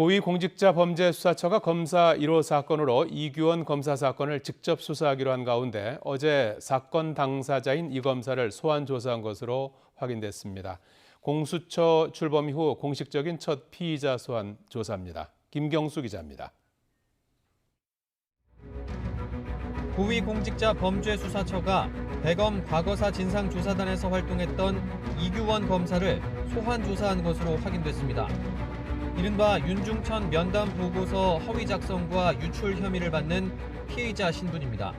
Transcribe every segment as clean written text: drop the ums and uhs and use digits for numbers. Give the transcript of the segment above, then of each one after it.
고위공직자범죄수사처가 검사 1호 사건으로 이규원 검사 사건을 직접 수사하기로 한 가운데 어제 사건 당사자인 이 검사를 소환 조사한 것으로 확인됐습니다. 공수처 출범 이후 공식적인 첫 피의자 소환 조사입니다. 김경수 기자입니다. 고위공직자범죄수사처가 대검 과거사 진상조사단에서 활동했던 이규원 검사를 소환 조사한 것으로 확인됐습니다. 이른바 윤중천 면담 보고서 허위 작성과 유출 혐의를 받는 피의자 신분입니다.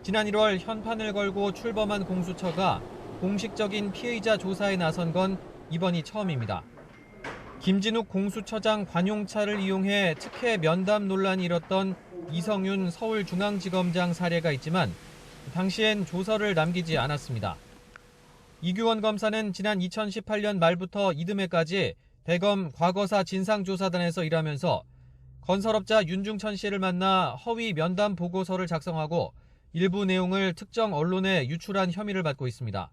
지난 1월 현판을 걸고 출범한 공수처가 공식적인 피의자 조사에 나선 건 이번이 처음입니다. 김진욱 공수처장 관용차를 이용해 특혜 면담 논란이 일었던 이성윤 서울중앙지검장 사례가 있지만 당시엔 조서를 남기지 않았습니다. 이규원 검사는 지난 2018년 말부터 이듬해까지 대검 과거사 진상조사단에서 일하면서 건설업자 윤중천 씨를 만나 허위 면담 보고서를 작성하고 일부 내용을 특정 언론에 유출한 혐의를 받고 있습니다.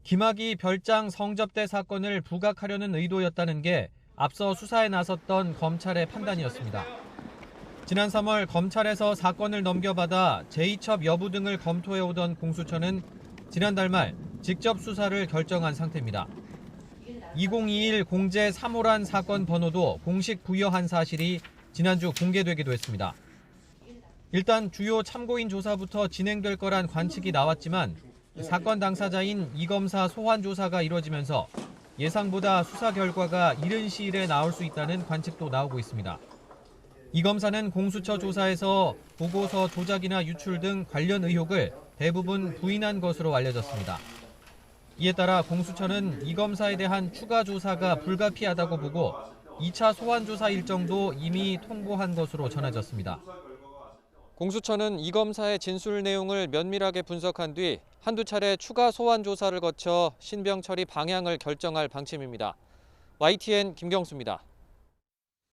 김학의 별장 성접대 사건을 부각하려는 의도였다는 게 앞서 수사에 나섰던 검찰의 판단이었습니다. 지난 3월 검찰에서 사건을 넘겨받아 재이첩 여부 등을 검토해오던 공수처는 지난달 말 직접 수사를 결정한 상태입니다. 2021 공제 3호란 사건 번호도 공식 부여한 사실이 지난주 공개되기도 했습니다. 일단 주요 참고인 조사부터 진행될 거란 관측이 나왔지만 사건 당사자인 이 검사 소환 조사가 이뤄지면서 예상보다 수사 결과가 이른 시일에 나올 수 있다는 관측도 나오고 있습니다. 이 검사는 공수처 조사에서 보고서 조작이나 유출 등 관련 의혹을 대부분 부인한 것으로 알려졌습니다. 이에 따라 공수처는 이 검사에 대한 추가 조사가 불가피하다고 보고 2차 소환 조사 일정도 이미 통보한 것으로 전해졌습니다. 공수처는 이 검사의 진술 내용을 면밀하게 분석한 뒤 한두 차례 추가 소환 조사를 거쳐 신병 처리 방향을 결정할 방침입니다. YTN 김경수입니다.